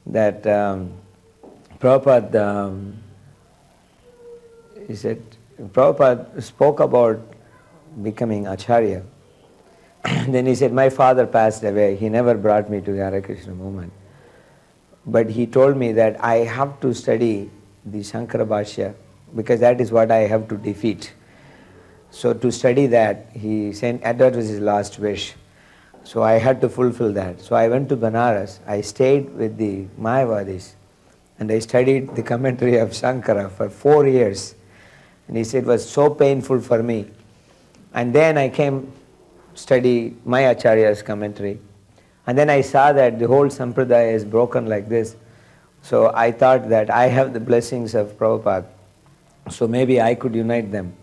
that Prabhupada, he said, Prabhupada spoke about becoming Acharya. Then he said, my father passed away. He never brought me to the Hare Krishna movement. But he told me that I have to study the Shankara Bhashya because that is what I have to defeat. So to study that, he said, and that was his last wish. So I had to fulfill that. So I went to Banaras. I stayed with the Mayavadis and I studied the commentary of Shankara for 4 years. And he said it was so painful for me. And then I came study my Acharya's commentary. And then I saw that the whole Sampradaya is broken like this. So I thought that I have the blessings of Prabhupada. So maybe I could unite them.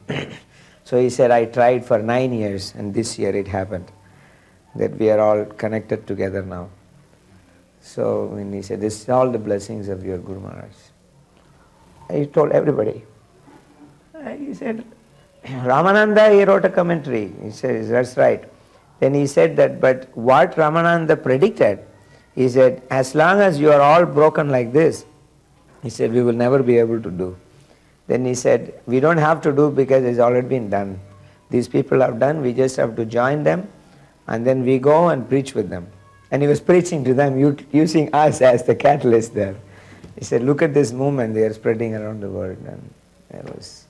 So he said, I tried for 9 years and this year it happened. That we are all connected together now. So when he said, this is all the blessings of your Guru Maharaj. I told everybody. He said, Ramananda, he wrote a commentary. He says, that's right. Then he said that, but what Ramananda predicted, he said, as long as you are all broken like this, he said, we will never be able to do. Then he said, we don't have to do because it's already been done. These people have done, we just have to join them, and then we go and preach with them. And he was preaching to them using us as the catalyst there. He said, look at this movement they are spreading around the world. And it was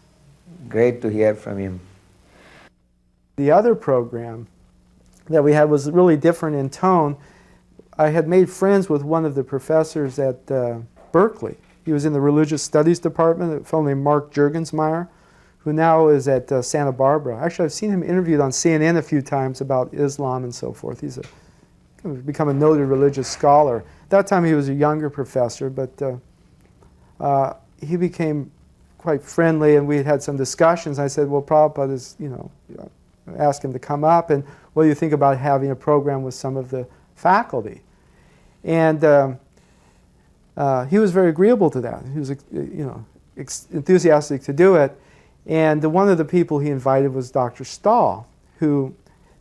great to hear from him. The other program that we had was really different in tone. I had made friends with one of the professors at Berkeley. He was in the religious studies department, a fellow named Mark Juergensmeyer, who now is at Santa Barbara. Actually, I've seen him interviewed on CNN a few times about Islam and so forth. He's become a noted religious scholar. At that time, he was a younger professor, but he became quite friendly, and we had some discussions. I said, well, Prabhupada is, asked him to come up, and what do you think about having a program with some of the faculty? And he was very agreeable to that. He was, enthusiastic to do it. And one of the people he invited was Dr. Stahl, who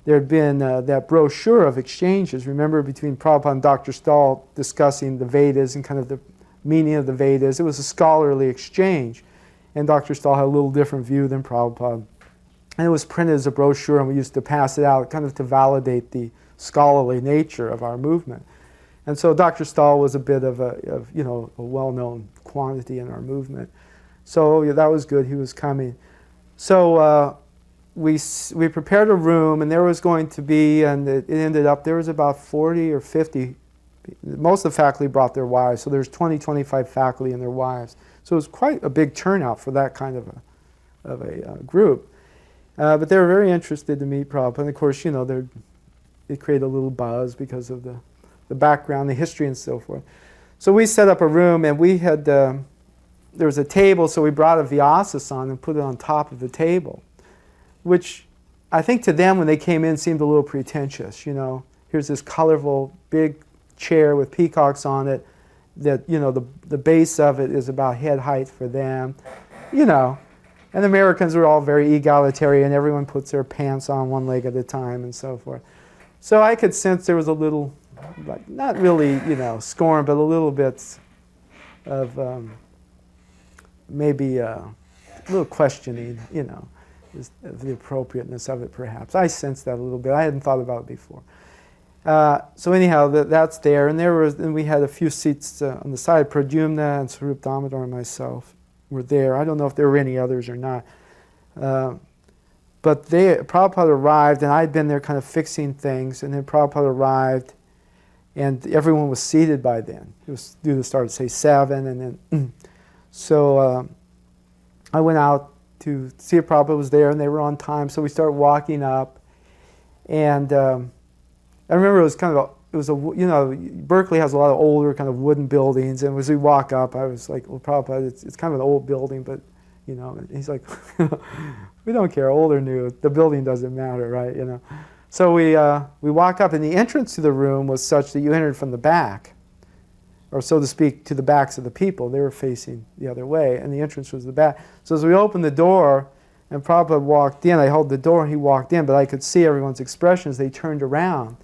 there had been that brochure of exchanges, remember, between Prabhupada and Dr. Stahl discussing the Vedas and kind of the meaning of the Vedas. It was a scholarly exchange. And Dr. Stahl had a little different view than Prabhupada. And it was printed as a brochure, and we used to pass it out kind of to validate the scholarly nature of our movement. And so Dr. Stahl was a bit of a well-known quantity in our movement. So yeah, that was good. He was coming. So we prepared a room, and there was going to be, and it ended up, there was about 40 or 50. Most of the faculty brought their wives. So there's 20, 25 faculty and their wives. So it was quite a big turnout for that kind of a group. But they were very interested to meet Prabhupada. And of course, it created a little buzz because of the background, the history, and so forth. So we set up a room, and we had, there was a table, so we brought a Vyasasan and put it on top of the table, which I think to them, when they came in, seemed a little pretentious. Here's this colorful, big chair with peacocks on it, that, the base of it is about head height for them, And Americans were all very egalitarian. Everyone puts their pants on one leg at a time and so forth. So I could sense there was a little, not really, scorn, but a little bit of maybe a little questioning, of the appropriateness of it, perhaps. I sensed that a little bit. I hadn't thought about it before. So anyhow, that's there. And we had a few seats on the side. Pradyumna and Swarup Damodar and myself were there. I don't know if there were any others or not. But Prabhupada arrived, and I'd been there kind of fixing things, and then Prabhupada arrived, and everyone was seated by then. It was due to start at, say, 7, and then, so I went out to see if Prabhupada was there, and they were on time, so we started walking up, and I remember it was Berkeley has a lot of older kind of wooden buildings, and as we walk up, I was like, well, Prabhupada, it's kind of an old building, but, and he's like, we don't care, old or new, the building doesn't matter, right, So we walked up, and the entrance to the room was such that you entered from the back, or so to speak, to the backs of the people. They were facing the other way, and the entrance was the back. So as we opened the door, and Prabhupada walked in, I held the door, and he walked in, but I could see everyone's expressions. They turned around.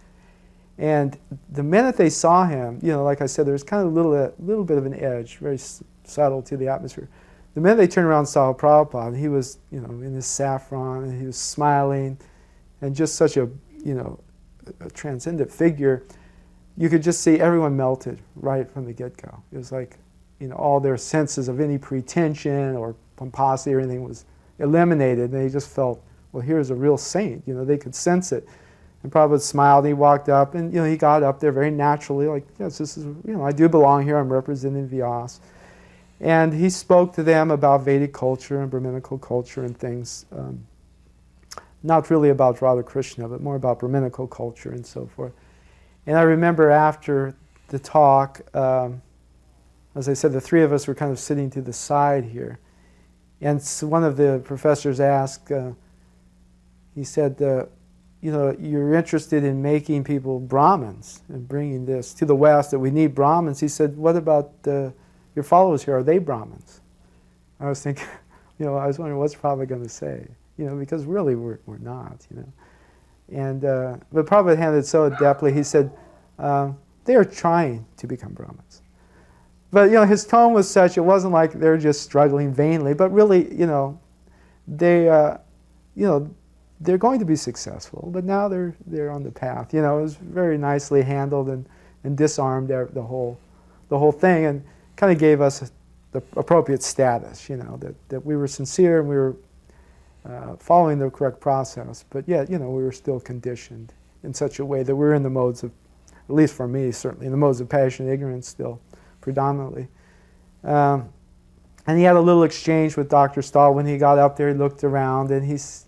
And the minute they saw him, like I said, there was kind of a little bit of an edge, very subtle to the atmosphere. The minute they turned around and saw Prabhupada, he was, in his saffron, and he was smiling, and just such a transcendent figure. You could just see everyone melted right from the get-go. It was like, all their senses of any pretension or pomposity or anything was eliminated. And they just felt, well, here's a real saint. They could sense it. And Prabhupada smiled, and he walked up, and he got up there very naturally, like, yes, this is, I do belong here. I'm representing Vyas. And he spoke to them about Vedic culture and Brahminical culture and things. Not really about Radha Krishna, but more about Brahminical culture and so forth. And I remember after the talk, as I said, the three of us were kind of sitting to the side here. And so one of the professors asked, he said, you're interested in making people Brahmins and bringing this to the West, that we need Brahmins. He said, what about your followers here? Are they Brahmins? I was thinking, I was wondering what's Prabhupada going to say, because really we're not, And, but Prabhupada handled it so adeptly. He said, they are trying to become Brahmins. But, his tone was such, it wasn't like they're just struggling vainly, but really, they're going to be successful, but now they're on the path. It was very nicely handled and disarmed the whole thing, and kind of gave us the appropriate status, that we were sincere and we were following the correct process, but yet, we were still conditioned in such a way that we're in the modes of, at least for me, certainly, in the modes of passion and ignorance still, predominantly. And he had a little exchange with Dr. Stahl when he got up there. He looked around, and he's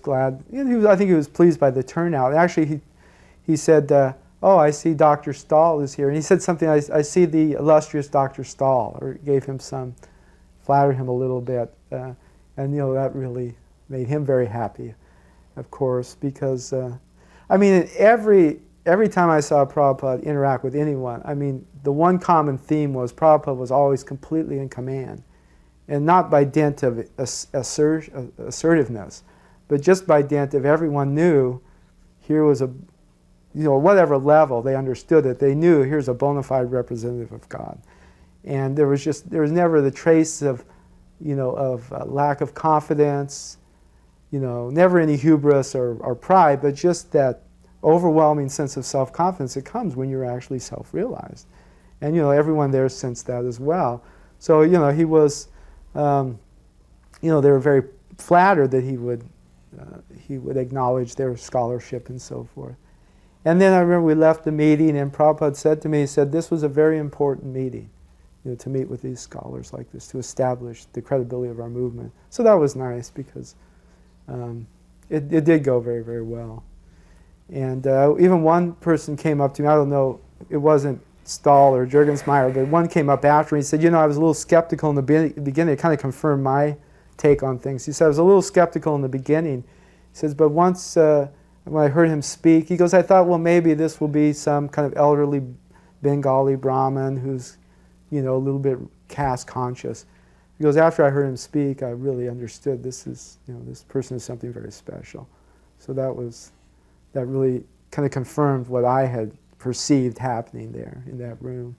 glad. I think he was pleased by the turnout. Actually, he said, oh, I see Dr. Stahl is here. And he said something, I see the illustrious Dr. Stahl, or gave him flattered him a little bit. And, that really made him very happy, of course, because, every time I saw Prabhupada interact with anyone, the one common theme was Prabhupada was always completely in command. And not by dint of assertiveness, but just by dint of everyone knew here was whatever level they understood it, they knew here's a bona fide representative of God. And there was never the trace of, lack of confidence, never any hubris or pride, but just that overwhelming sense of self-confidence that comes when you're actually self-realized. And, everyone there sensed that as well. So, he was, they were very flattered that he would acknowledge their scholarship and so forth. And then I remember we left the meeting, and Prabhupada said to me, he said, this was a very important meeting, to meet with these scholars like this, to establish the credibility of our movement. So that was nice, because it did go very, very well. And even one person came up to me, I don't know, it wasn't Stahl or Juergensmeyer, but one came up after, and he said, I was a little skeptical in the beginning. It kind of confirmed my take on things. He said, I was a little skeptical in the beginning. He says, but once when I heard him speak, he goes, I thought, well, maybe this will be some kind of elderly Bengali Brahmin who's, a little bit caste conscious. He goes, after I heard him speak, I really understood this person is something very special. So that really kind of confirmed what I had perceived happening there in that room.